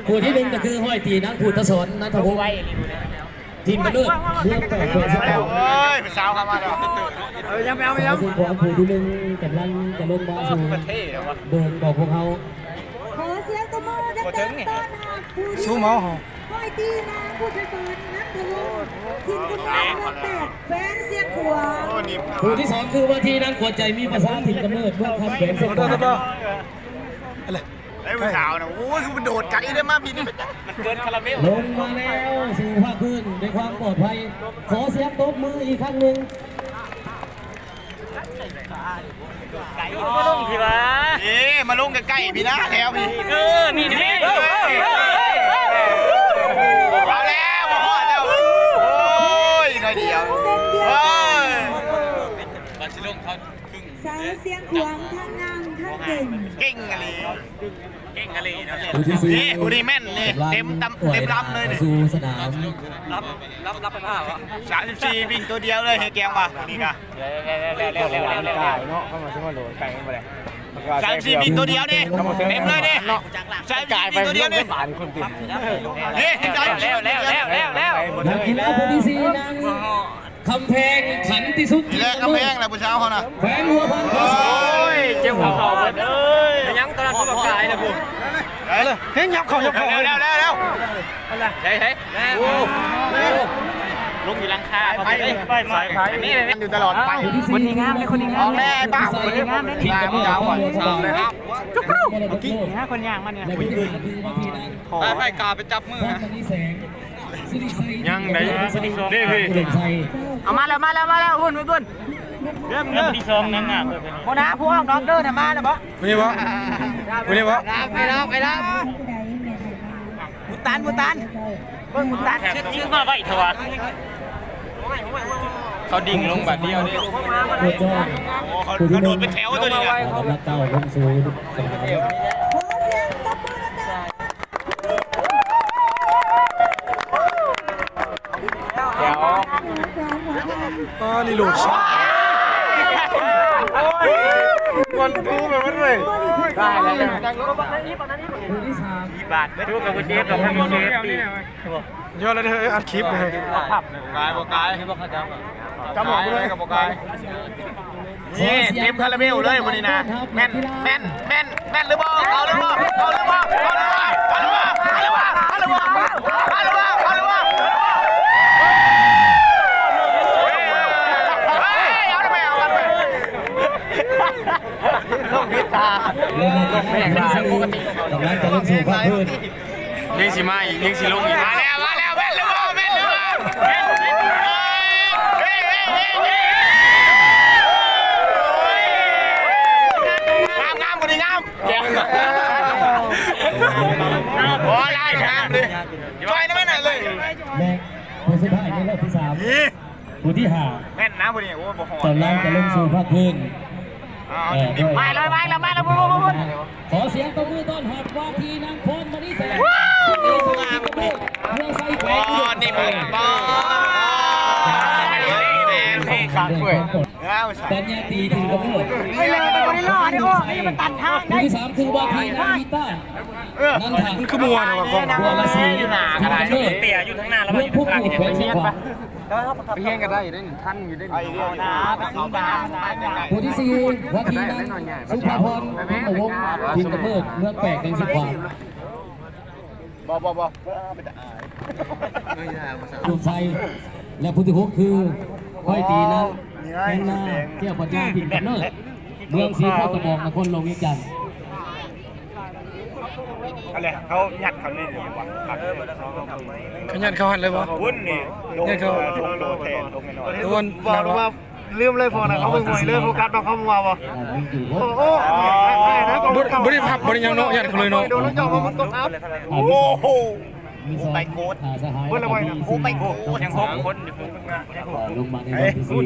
ผู้ที่หนึ่งก็คือห้อยตีนักพุทธสอนนัทพงศ์ทีมกระเลิศเรื่องแปลกเกิดขึ้นแล้ว เป็นสาวเข้ามาแล้วยังไม่เอาซึ่งของผู้ที่หนึ่งกำลังจะลงมาสู่เดินบอกพวกเขาขอเสียงตบมือดังๆต้อนรับผู้ที่ สู้เมาเหรอ ห้อยตีนาผู้ช่วยสอนนักทะลุทีมคุณน้องเมืองแปดแฟนเสียงขวาง ผู้ที่สองคือว่าที่นั้นขวดใจมีภาษาถิ่นกำเนิดเมื่อคำแขวนเส้นทาง อะไรไอ้ผู้สาวนะโอ้ยคือมันโดดไกลได้มากพี่นี่มันเกินคาราเมลลงมาแล้วสู่ภาคพื้นด้วยความปลอดภัยขอเสียงตบมืออีกครั้งหนึ่งมาลงพี่วะมาลงใกล้ๆพี่นะแถวพี่นี่นี่เอาแล้วมาพอแล้วโอ้ยน้อยเดียวสาวเสียงขวางทั้งงามทั้งเก่ง เก่งอะไรเนาะ นี่ผู้ดีแม่นเลยเต็มลำเลยเนี่ยสู่สนาม รับไปผ้าวะ34วิ่งตัวเดียวเลยเฮแกงว่ะนี่นะเนาะเข้ามาช่วยโหลดไก่ไปเลย34วิ่งตัวเดียวนี่เต็มเลยนี่34วิ่งตัวเดียวนี่นี่แล้วนักกีฬาผู้ที่สี่นางคำแพงขันที่สุด นี่แหละกำแพงแหละผู้สาวเขานะแขวนหัวพันคอเจ้าเขายังตอนนั้นเขาบอกกายนะคุณเฮ้ยยับเขาแล้วใช่ลุงอยู่ลังคาไปนี่เลยอยู่ตลอดไปคนนี้งามเลยคนนี้งามออกแน่ป้าคนนี้งามเลยพี่สาวก่อนเลยครับจุ๊บกิ๊กนี่ฮะคนย่างมันเนี่ยไปกาไปจับมือยังไหนนี่พี่เอามาแล้วหุ่นเริ่มที่ซองนั่นน่ะโมนะพวกด็อกเตอร์มาแล้วปะคุณนี่วะไปรับมุตันเบิ่งมุตันชื่อมาไว้เถอะวะเขาดิ่งลงแบบเดียวนี่เขาโดดเป็นแถวตัวนี้นะนักเต้าลงสู่สนาม ขอเสียงตบมือดังเดี๋ยวนี่หลุดวันกูแบบนั้นเลยได้แล้วผู้ที่สาม บาททุกกับเชฟเราให้เชฟปียอดเลยอัดคลิปเลยกายจำหมดเลยกับกายนี่เต็มคาราเมลเลยวันนี้นะแม่นหรือเปล่าเอาหรือเปล่าปกติกำลังจะลงสู่ภาคพื้นยังสิมาอีกยังสิลงอีกมาแล้วแม่นหรือเปล่างามคนนี้งามโอ้ไล่งามเลยช่วยนะแม่หน่อยเลยและผู้สุดท้ายในรอบที่สามผู้ที่ห้าแม่นนะคนนี้โอ้บ่หอดกำลังจะลงสู่ภาคพื้นมาแล้วขอเสียงตบมือต้อนรับว่าที่นางพรมณีแสงเรื่องใส่แขวนนี่มันขาดเปื่อยปัญญาตีถึงกระโดด ไม่เลยคนนี้รอดนี่มันตัดทางได้ ที่สามคือว่าที่นางกีตาร์นั่นทางคือมัวนะว่ากองบัวละสี อยู่หน้าอะไรเตี๋ยอยู่ทั้งหน้าแล้วมันอยู่ข้างหลังเนี่ยไปเฮียนกันได้ได้ท่านอยู่ได้ผู้ที่สี่ว่าที่นางสุภาพรพิมพ์วงศ์ทีมกระเบิดเมืองแปลกในสิบวันบ่ลูกไฟและผู้ที่หกคือห้อยตีนั้นแอนนาเที่ยวปัญญาผิดกันเนอร์เมืองสีข้าวตะบองนครหลวงเวียงจันทร์อะไรเขายัดเขานี่ดีกว่าเขายัดเขาหันเลยวะวุ้นนี่ยัดเขาโดนแทนลงไปหน่อยทุกคนบอกว่าลืมเลยพอนะเขาไปมวยเลยโฟกัสเราเขามัววะโอ้บริพับบริยังเนาะยัดเขาเลยเนาะโดนแล้วจ่อมันตกอัพโอ้โหไปโคตรสหาย โอ้ไปโคตรยัง6 คนลงมาในรอบที่สี่